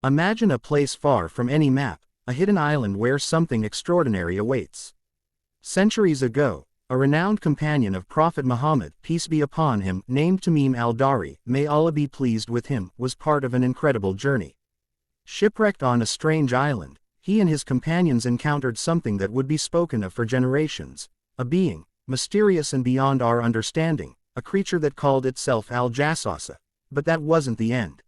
Imagine a place far from any map, a hidden island where something extraordinary awaits. Centuries ago, a renowned companion of Prophet Muhammad, peace be upon him, named Tameem al Dari, may Allah be pleased with him, was part of an incredible journey. Shipwrecked on a strange island, he and his companions encountered something that would be spoken of for generations, a being, mysterious and beyond our understanding, a creature that called itself Al-Jassasa. But that wasn't the end.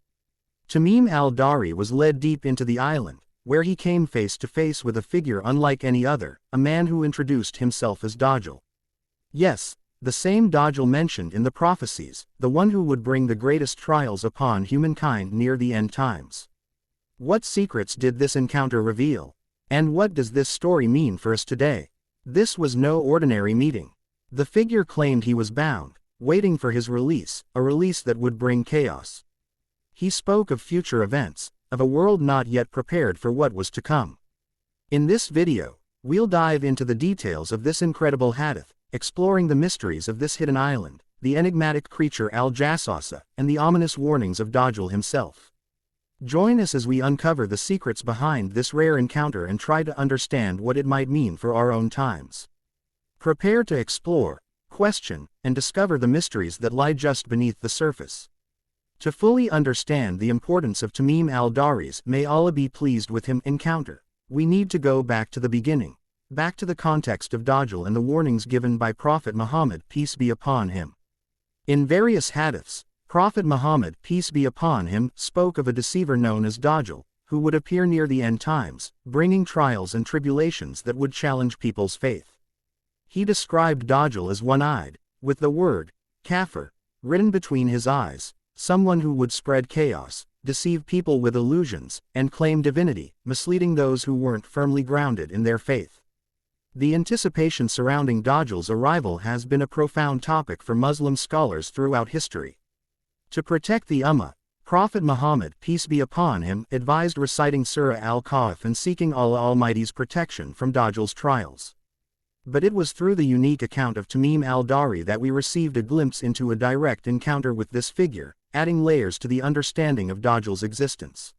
Tameem al Dari was led deep into the island, where he came face to face with a figure unlike any other, a man who introduced himself as Dajjal. Yes, the same Dajjal mentioned in the Prophecies, the one who would bring the greatest trials upon humankind near the end times. What secrets did this encounter reveal? And what does this story mean for us today? This was no ordinary meeting. The figure claimed he was bound, waiting for his release, a release that would bring chaos. He spoke of future events, of a world not yet prepared for what was to come. In this video, we'll dive into the details of this incredible hadith, exploring the mysteries of this hidden island, the enigmatic creature Al-Jassasa, and the ominous warnings of Dajjal himself. Join us as we uncover the secrets behind this rare encounter and try to understand what it might mean for our own times. Prepare to explore, question, and discover the mysteries that lie just beneath the surface. To fully understand the importance of Tameem al Dari's, may Allah be pleased with him, encounter, we need to go back to the beginning, back to the context of Dajjal and the warnings given by Prophet Muhammad, peace be upon him. In various hadiths, Prophet Muhammad, peace be upon him, spoke of a deceiver known as Dajjal, who would appear near the end times, bringing trials and tribulations that would challenge people's faith. He described Dajjal as one-eyed, with the word, kafir, written between his eyes, someone who would spread chaos, deceive people with illusions, and claim divinity, misleading those who weren't firmly grounded in their faith. The anticipation surrounding Dajjal's arrival has been a profound topic for Muslim scholars throughout history. To protect the Ummah, Prophet Muhammad, peace be upon him, advised reciting Surah Al-Kahf and seeking Allah Almighty's protection from Dajjal's trials. But it was through the unique account of Tameem al Dari that we received a glimpse into a direct encounter with this figure, adding layers to the understanding of Dajjal's existence.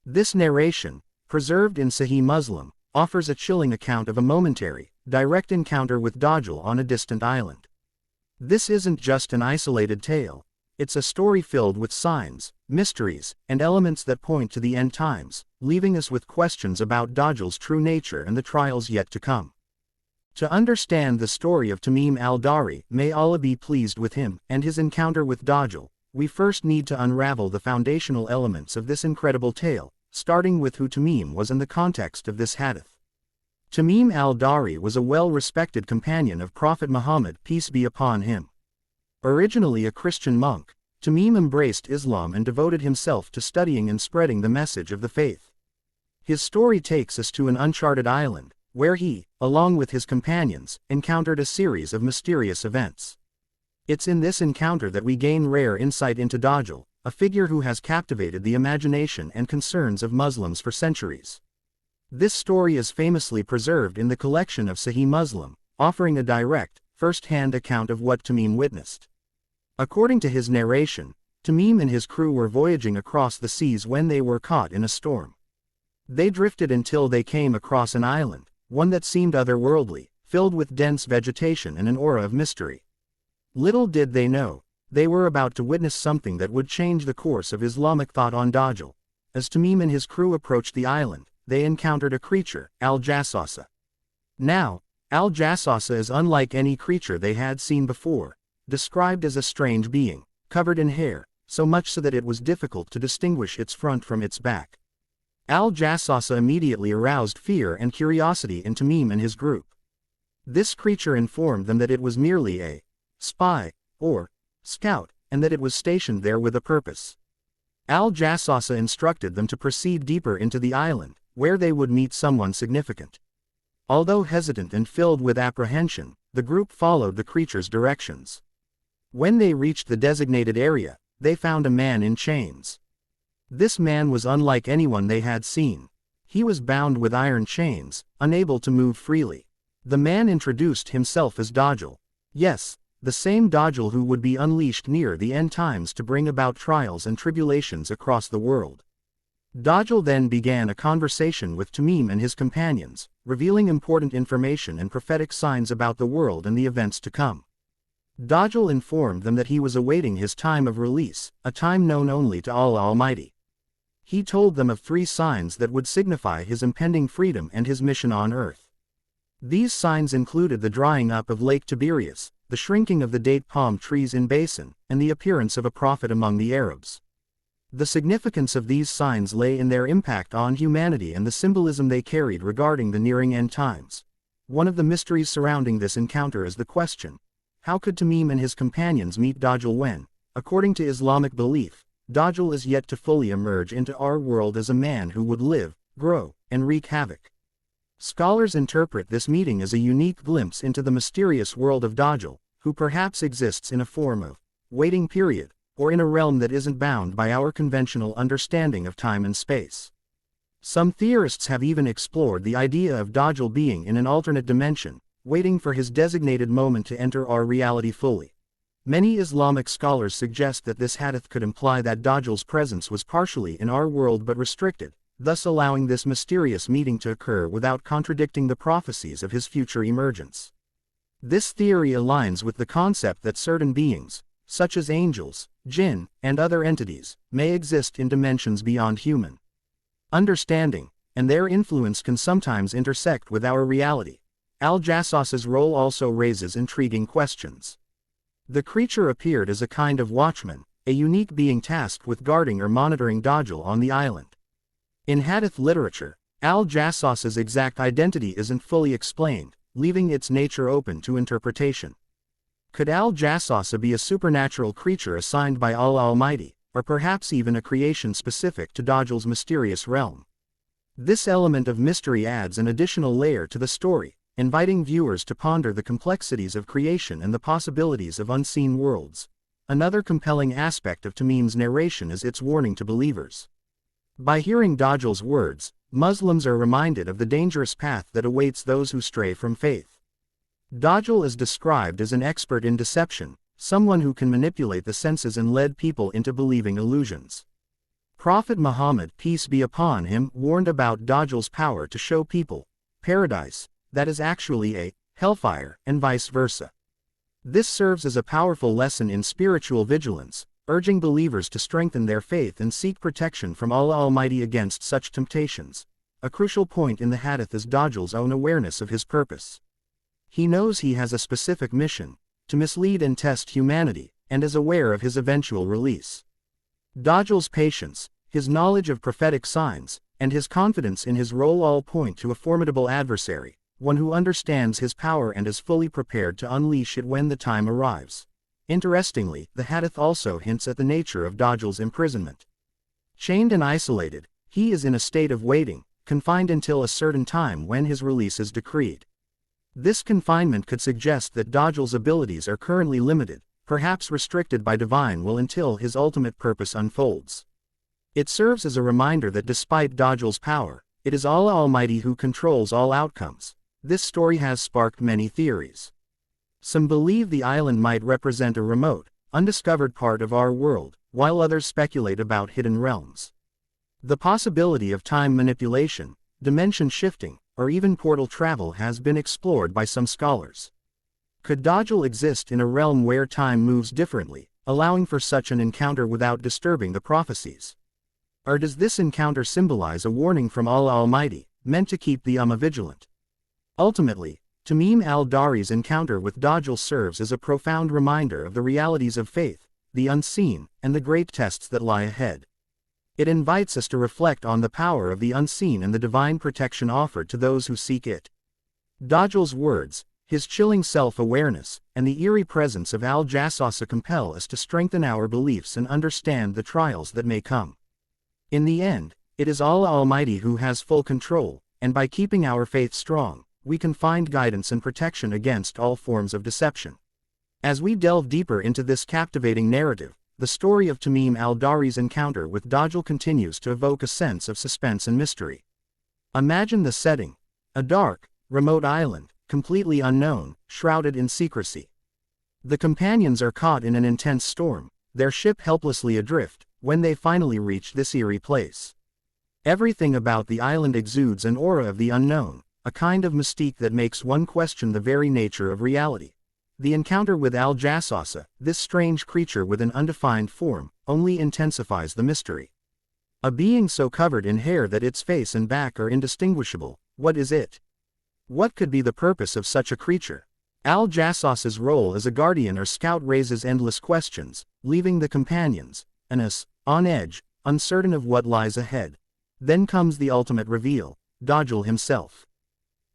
This narration, preserved in Sahih Muslim, offers a chilling account of a momentary, direct encounter with Dajjal on a distant island. This isn't just an isolated tale. It's a story filled with signs, mysteries, and elements that point to the end times, leaving us with questions about Dajjal's true nature and the trials yet to come. To understand the story of Tameem al Dari, may Allah be pleased with him, and his encounter with Dajjal, we first need to unravel the foundational elements of this incredible tale, starting with who Tameem was in the context of this hadith. Tameem al Dari was a well-respected companion of Prophet Muhammad, peace be upon him. Originally a Christian monk, Tameem embraced Islam and devoted himself to studying and spreading the message of the faith. His story takes us to an uncharted island, where he, along with his companions, encountered a series of mysterious events. It's in this encounter that we gain rare insight into Dajjal, a figure who has captivated the imagination and concerns of Muslims for centuries. This story is famously preserved in the collection of Sahih Muslim, offering a direct, first-hand account of what Tameem witnessed. According to his narration, Tameem and his crew were voyaging across the seas when they were caught in a storm. They drifted until they came across an island, one that seemed otherworldly, filled with dense vegetation and an aura of mystery. Little did they know, they were about to witness something that would change the course of Islamic thought on Dajjal. As Tameem and his crew approached the island, they encountered a creature, Al-Jassasa. Now, Al-Jassasa is unlike any creature they had seen before, described as a strange being, covered in hair, so much so that it was difficult to distinguish its front from its back. Al-Jassasa immediately aroused fear and curiosity in Tameem and his group. This creature informed them that it was merely a spy, or scout, and that it was stationed there with a purpose. Al-Jassasa instructed them to proceed deeper into the island, where they would meet someone significant. Although hesitant and filled with apprehension, the group followed the creature's directions. When they reached the designated area, they found a man in chains. This man was unlike anyone they had seen. He was bound with iron chains, unable to move freely. The man introduced himself as Dajjal. Yes, the same Dajjal who would be unleashed near the end times to bring about trials and tribulations across the world. Dajjal then began a conversation with Tameem and his companions, revealing important information and prophetic signs about the world and the events to come. Dajjal informed them that he was awaiting his time of release, a time known only to Allah Almighty. He told them of 3 signs that would signify his impending freedom and his mission on earth. These signs included the drying up of Lake Tiberias, the shrinking of the date palm trees in Basin, and the appearance of a prophet among the Arabs. The significance of these signs lay in their impact on humanity and the symbolism they carried regarding the nearing end times. One of the mysteries surrounding this encounter is the question: how could Tameem and his companions meet Dajjal when, according to Islamic belief, Dajjal is yet to fully emerge into our world as a man who would live, grow, and wreak havoc? Scholars interpret this meeting as a unique glimpse into the mysterious world of Dajjal, who perhaps exists in a form of waiting period, or in a realm that isn't bound by our conventional understanding of time and space. Some theorists have even explored the idea of Dajjal being in an alternate dimension, waiting for his designated moment to enter our reality fully. Many Islamic scholars suggest that this hadith could imply that Dajjal's presence was partially in our world but restricted, thus allowing this mysterious meeting to occur without contradicting the prophecies of his future emergence. This theory aligns with the concept that certain beings, such as angels, jinn, and other entities, may exist in dimensions beyond human understanding, and their influence can sometimes intersect with our reality. Al-Jassasa's role also raises intriguing questions. The creature appeared as a kind of watchman, a unique being tasked with guarding or monitoring Dajjal on the island. In hadith literature, Al-Jassasa's exact identity isn't fully explained, leaving its nature open to interpretation. Could Al-Jassasa be a supernatural creature assigned by Allah Almighty, or perhaps even a creation specific to Dajjal's mysterious realm? This element of mystery adds an additional layer to the story, inviting viewers to ponder the complexities of creation and the possibilities of unseen worlds. Another compelling aspect of Tameem's narration is its warning to believers. By hearing Dajjal's words, Muslims are reminded of the dangerous path that awaits those who stray from faith. Dajjal is described as an expert in deception, someone who can manipulate the senses and lead people into believing illusions. Prophet Muhammad, peace be upon him, warned about Dajjal's power to show people paradise that is actually a hellfire, and vice versa. This serves as a powerful lesson in spiritual vigilance, urging believers to strengthen their faith and seek protection from Allah Almighty against such temptations. A crucial point in the hadith is Dajjal's own awareness of his purpose. He knows he has a specific mission, to mislead and test humanity, and is aware of his eventual release. Dajjal's patience, his knowledge of prophetic signs, and his confidence in his role all point to a formidable adversary, one who understands his power and is fully prepared to unleash it when the time arrives. Interestingly, the hadith also hints at the nature of Dajjal's imprisonment. Chained and isolated, he is in a state of waiting, confined until a certain time when his release is decreed. This confinement could suggest that Dajjal's abilities are currently limited, perhaps restricted by divine will until his ultimate purpose unfolds. It serves as a reminder that despite Dajjal's power, it is Allah Almighty who controls all outcomes. This story has sparked many theories. Some believe the island might represent a remote, undiscovered part of our world, while others speculate about hidden realms. The possibility of time manipulation, dimension shifting, or even portal travel has been explored by some scholars. Could Dajjal exist in a realm where time moves differently, allowing for such an encounter without disturbing the prophecies? Or does this encounter symbolize a warning from Allah Almighty, meant to keep the Ummah vigilant? Ultimately, Tameem al Dari's encounter with Dajjal serves as a profound reminder of the realities of faith, the unseen, and the great tests that lie ahead. It invites us to reflect on the power of the unseen and the divine protection offered to those who seek it. Dajjal's words, his chilling self-awareness, and the eerie presence of Al-Jassasa compel us to strengthen our beliefs and understand the trials that may come. In the end, it is Allah Almighty who has full control, and by keeping our faith strong, we can find guidance and protection against all forms of deception. As we delve deeper into this captivating narrative, the story of Tameem al Dari's encounter with Dajjal continues to evoke a sense of suspense and mystery. Imagine the setting: a dark, remote island, completely unknown, shrouded in secrecy. The companions are caught in an intense storm, their ship helplessly adrift, when they finally reach this eerie place. Everything about the island exudes an aura of the unknown, a kind of mystique that makes one question the very nature of reality. The encounter with Al-Jassasa, this strange creature with an undefined form, only intensifies the mystery. A being so covered in hair that its face and back are indistinguishable, what is it? What could be the purpose of such a creature? Al-Jassasa's role as a guardian or scout raises endless questions, leaving the companions, Anas, on edge, uncertain of what lies ahead. Then comes the ultimate reveal, Dajjal himself.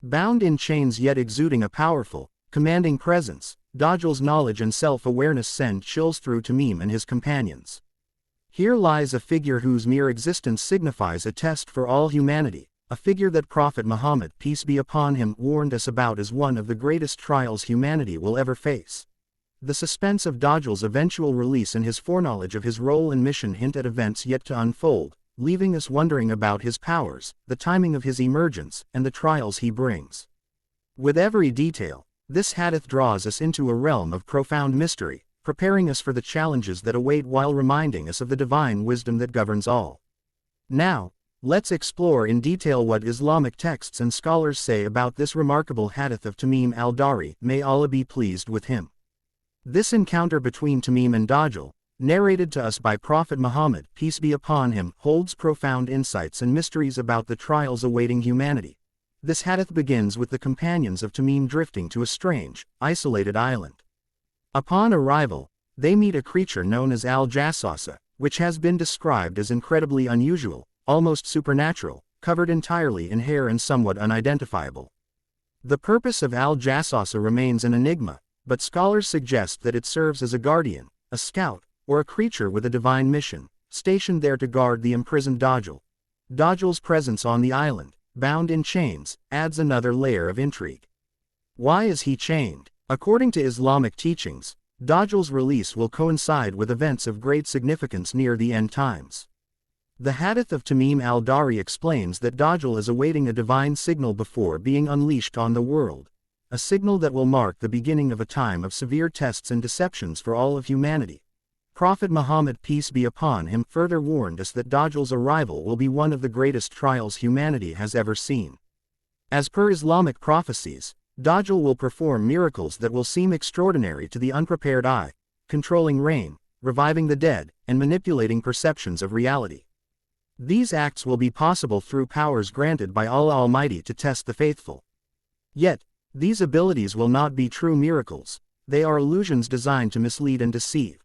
Bound in chains yet exuding a powerful, commanding presence, Dajjal's knowledge and self-awareness send chills through Tameem and his companions. Here lies a figure whose mere existence signifies a test for all humanity, a figure that Prophet Muhammad, peace be upon him, warned us about as one of the greatest trials humanity will ever face. The suspense of Dajjal's eventual release and his foreknowledge of his role and mission hint at events yet to unfold, leaving us wondering about his powers, the timing of his emergence, and the trials he brings. With every detail, this hadith draws us into a realm of profound mystery, preparing us for the challenges that await while reminding us of the divine wisdom that governs all. Now, let's explore in detail what Islamic texts and scholars say about this remarkable hadith of Tameem al Dari, may Allah be pleased with him. This encounter between Tameem and Dajjal, narrated to us by Prophet Muhammad, peace be upon him, holds profound insights and mysteries about the trials awaiting humanity. This hadith begins with the companions of Tameem drifting to a strange, isolated island. Upon arrival, they meet a creature known as Al-Jassasa, which has been described as incredibly unusual, almost supernatural, covered entirely in hair and somewhat unidentifiable. The purpose of Al-Jassasa remains an enigma, but scholars suggest that it serves as a guardian, a scout, or a creature with a divine mission, stationed there to guard the imprisoned Dajjal. Dajjal's presence on the island, bound in chains, adds another layer of intrigue. Why is he chained? According to Islamic teachings, Dajjal's release will coincide with events of great significance near the end times. The hadith of Tameem al Dari explains that Dajjal is awaiting a divine signal before being unleashed on the world, a signal that will mark the beginning of a time of severe tests and deceptions for all of humanity. Prophet Muhammad, peace be upon him, further warned us that Dajjal's arrival will be one of the greatest trials humanity has ever seen. As per Islamic prophecies, Dajjal will perform miracles that will seem extraordinary to the unprepared eye, controlling rain, reviving the dead, and manipulating perceptions of reality. These acts will be possible through powers granted by Allah Almighty to test the faithful. Yet, these abilities will not be true miracles, they are illusions designed to mislead and deceive.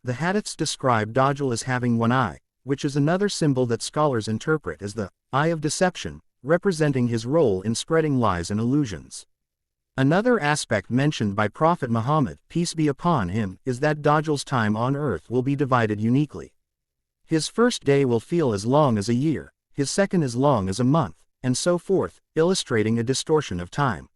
The hadiths describe Dajjal as having one eye, which is another symbol that scholars interpret as the eye of deception, representing his role in spreading lies and illusions. Another aspect mentioned by Prophet Muhammad, peace be upon him, is that Dajjal's time on earth will be divided uniquely. His first day will feel as long as a year, his second as long as a month, and so forth, illustrating a distortion of time.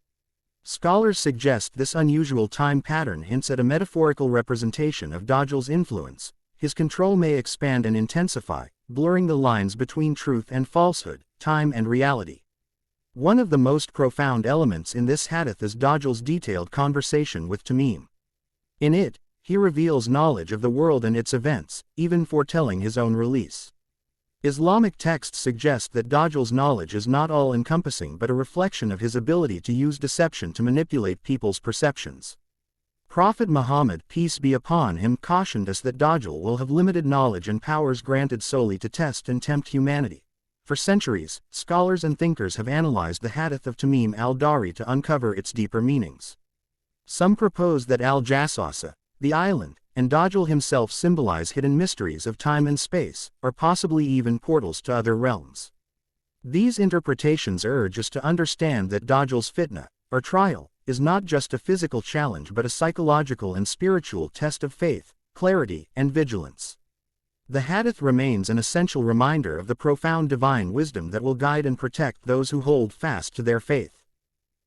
Scholars suggest this unusual time pattern hints at a metaphorical representation of Dajjal's influence. His control may expand and intensify, blurring the lines between truth and falsehood, time and reality. One of the most profound elements in this hadith is Dajjal's detailed conversation with Tameem. In it, he reveals knowledge of the world and its events, even foretelling his own release. Islamic texts suggest that Dajjal's knowledge is not all-encompassing but a reflection of his ability to use deception to manipulate people's perceptions. Prophet Muhammad, peace be upon him, cautioned us that Dajjal will have limited knowledge and powers granted solely to test and tempt humanity. For centuries, scholars and thinkers have analyzed the hadith of Tameem al Dari to uncover its deeper meanings. Some propose that Al-Jassasa, the island, and Dajjal himself symbolize hidden mysteries of time and space, or possibly even portals to other realms. These interpretations urge us to understand that Dajjal's fitna, or trial, is not just a physical challenge but a psychological and spiritual test of faith, clarity, and vigilance. The hadith remains an essential reminder of the profound divine wisdom that will guide and protect those who hold fast to their faith.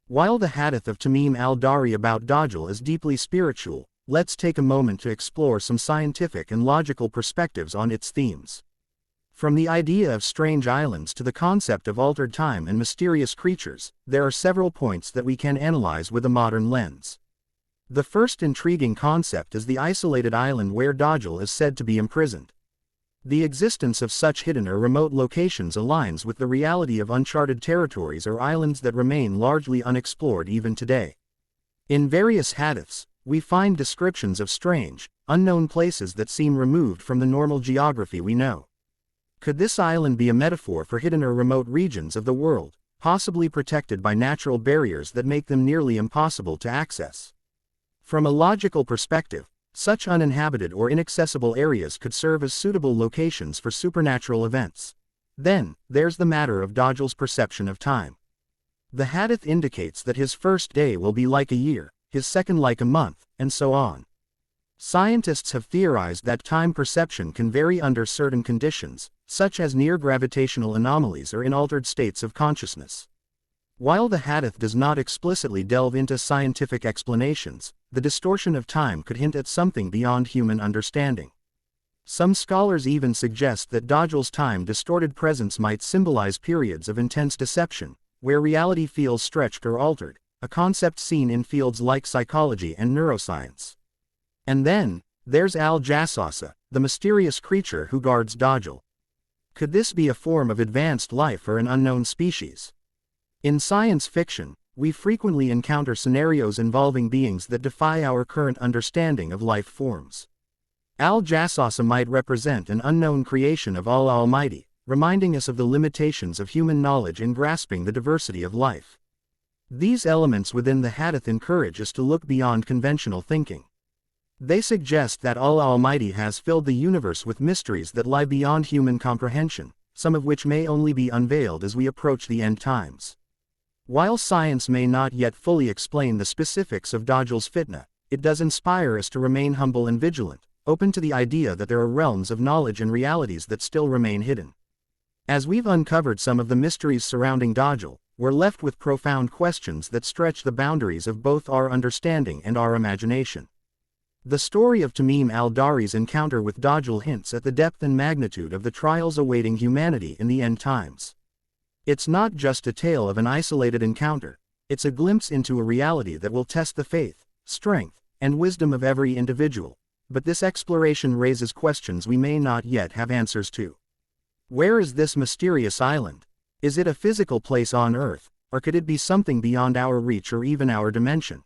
While the hadith of Tameem al Dari about Dajjal is deeply spiritual, let's take a moment to explore some scientific and logical perspectives on its themes. From the idea of strange islands to the concept of altered time and mysterious creatures, there are several points that we can analyze with a modern lens. The first intriguing concept is the isolated island where Dajjal is said to be imprisoned. The existence of such hidden or remote locations aligns with the reality of uncharted territories or islands that remain largely unexplored even today. In various hadiths, we find descriptions of strange, unknown places that seem removed from the normal geography we know. Could this island be a metaphor for hidden or remote regions of the world, possibly protected by natural barriers that make them nearly impossible to access? From a logical perspective, such uninhabited or inaccessible areas could serve as suitable locations for supernatural events. Then, there's the matter of Dajjal's perception of time. The hadith indicates that his first day will be like a year, his second like a month, and so on. Scientists have theorized that time perception can vary under certain conditions, such as near gravitational anomalies or in altered states of consciousness. While the hadith does not explicitly delve into scientific explanations, the distortion of time could hint at something beyond human understanding. Some scholars even suggest that Dajjal's time-distorted presence might symbolize periods of intense deception, where reality feels stretched or altered, a concept seen in fields like psychology and neuroscience. And then, there's Al-Jassasa, the mysterious creature who guards Dajjal. Could this be a form of advanced life or an unknown species? In science fiction, we frequently encounter scenarios involving beings that defy our current understanding of life forms. Al-Jassasa might represent an unknown creation of Allah Almighty, reminding us of the limitations of human knowledge in grasping the diversity of life. These elements within the hadith encourage us to look beyond conventional thinking. They suggest that Allah Almighty has filled the universe with mysteries that lie beyond human comprehension, some of which may only be unveiled as we approach the end times. While science may not yet fully explain the specifics of Dajjal's fitna, it does inspire us to remain humble and vigilant, open to the idea that there are realms of knowledge and realities that still remain hidden. As we've uncovered some of the mysteries surrounding Dajjal, we're left with profound questions that stretch the boundaries of both our understanding and our imagination. The story of Tameem al Dari's encounter with Dajjal hints at the depth and magnitude of the trials awaiting humanity in the end times. It's not just a tale of an isolated encounter, it's a glimpse into a reality that will test the faith, strength, and wisdom of every individual, but this exploration raises questions we may not yet have answers to. Where is this mysterious island? Is it a physical place on Earth, or could it be something beyond our reach or even our dimension?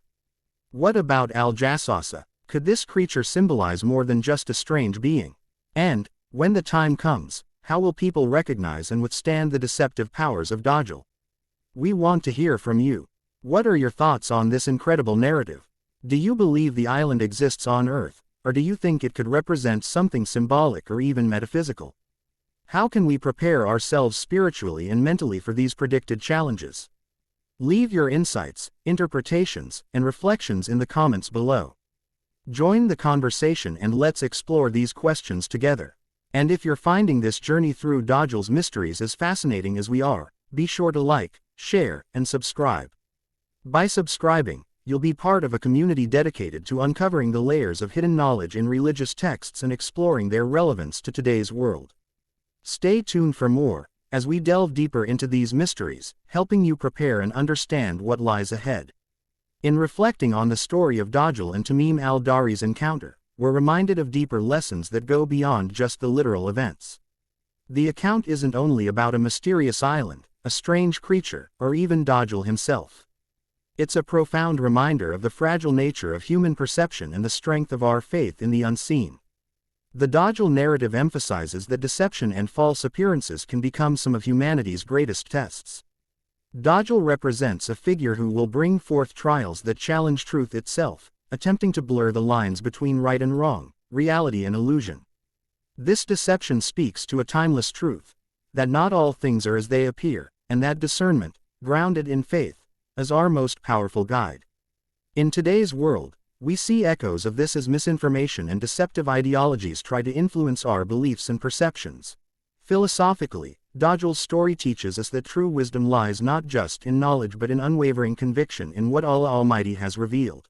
What about Al-Jassasa? Could this creature symbolize more than just a strange being? And, when the time comes, how will people recognize and withstand the deceptive powers of Dajjal? We want to hear from you. What are your thoughts on this incredible narrative? Do you believe the island exists on Earth, or do you think it could represent something symbolic or even metaphysical? How can we prepare ourselves spiritually and mentally for these predicted challenges? Leave your insights, interpretations, and reflections in the comments below. Join the conversation and let's explore these questions together. And if you're finding this journey through Dajjal's mysteries as fascinating as we are, be sure to like, share, and subscribe. By subscribing, you'll be part of a community dedicated to uncovering the layers of hidden knowledge in religious texts and exploring their relevance to today's world. Stay tuned for more, as we delve deeper into these mysteries, helping you prepare and understand what lies ahead. In reflecting on the story of Dajjal and Tameem al Dari's encounter, we're reminded of deeper lessons that go beyond just the literal events. The account isn't only about a mysterious island, a strange creature, or even Dajjal himself. It's a profound reminder of the fragile nature of human perception and the strength of our faith in the unseen. The Dajjal narrative emphasizes that deception and false appearances can become some of humanity's greatest tests. Dajjal represents a figure who will bring forth trials that challenge truth itself, attempting to blur the lines between right and wrong, reality and illusion. This deception speaks to a timeless truth, that not all things are as they appear, and that discernment, grounded in faith, is our most powerful guide. In today's world, we see echoes of this as misinformation and deceptive ideologies try to influence our beliefs and perceptions. Philosophically, Dajjal's story teaches us that true wisdom lies not just in knowledge but in unwavering conviction in what Allah Almighty has revealed.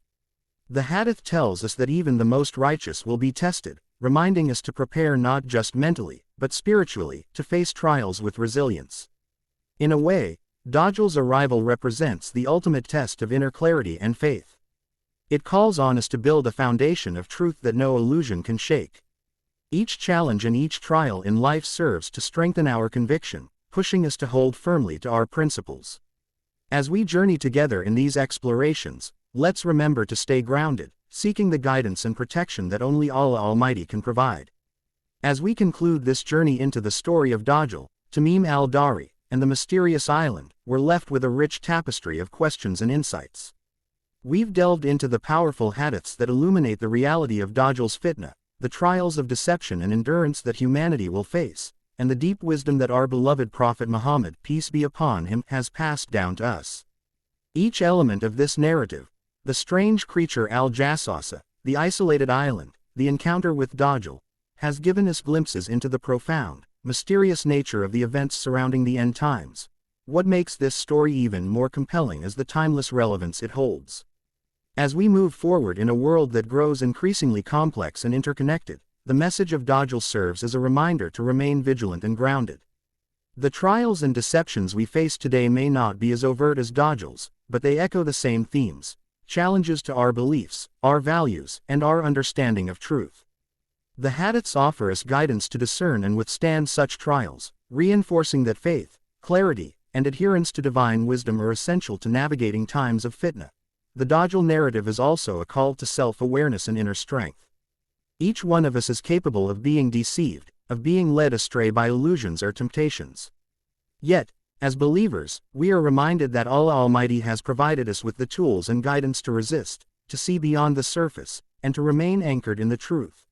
The Hadith tells us that even the most righteous will be tested, reminding us to prepare not just mentally, but spiritually, to face trials with resilience. In a way, Dajjal's arrival represents the ultimate test of inner clarity and faith. It calls on us to build a foundation of truth that no illusion can shake. Each challenge and each trial in life serves to strengthen our conviction, pushing us to hold firmly to our principles. As we journey together in these explorations, let's remember to stay grounded, seeking the guidance and protection that only Allah Almighty can provide. As we conclude this journey into the story of Dajjal, Tameem al Dari, and the mysterious island, we're left with a rich tapestry of questions and insights. We've delved into the powerful hadiths that illuminate the reality of Dajjal's fitna, the trials of deception and endurance that humanity will face, and the deep wisdom that our beloved Prophet Muhammad, peace be upon him, has passed down to us. Each element of this narrative, the strange creature Al-Jassasa, the isolated island, the encounter with Dajjal, has given us glimpses into the profound, mysterious nature of the events surrounding the end times. What makes this story even more compelling is the timeless relevance it holds. As we move forward in a world that grows increasingly complex and interconnected, the message of Dajjal serves as a reminder to remain vigilant and grounded. The trials and deceptions we face today may not be as overt as Dajjal's, but they echo the same themes: challenges to our beliefs, our values, and our understanding of truth. The hadiths offer us guidance to discern and withstand such trials, reinforcing that faith, clarity, and adherence to divine wisdom are essential to navigating times of fitna. The Dajjal narrative is also a call to self-awareness and inner strength. Each one of us is capable of being deceived, of being led astray by illusions or temptations. Yet, as believers, we are reminded that Allah Almighty has provided us with the tools and guidance to resist, to see beyond the surface, and to remain anchored in the truth.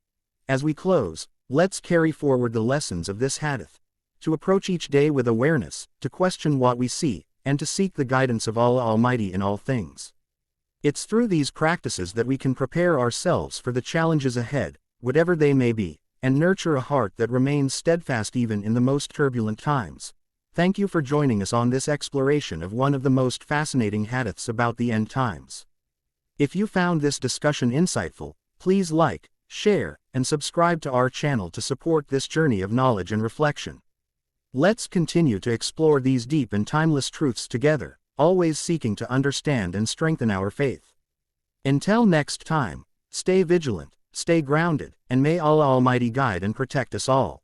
As we close, let's carry forward the lessons of this hadith. To approach each day with awareness, to question what we see, and to seek the guidance of Allah Almighty in all things. It's through these practices that we can prepare ourselves for the challenges ahead, whatever they may be, and nurture a heart that remains steadfast even in the most turbulent times. Thank you for joining us on this exploration of one of the most fascinating hadiths about the end times. If you found this discussion insightful, please like, share, and subscribe to our channel to support this journey of knowledge and reflection. Let's continue to explore these deep and timeless truths together, always seeking to understand and strengthen our faith. Until next time, stay vigilant, stay grounded, and may Allah Almighty guide and protect us all.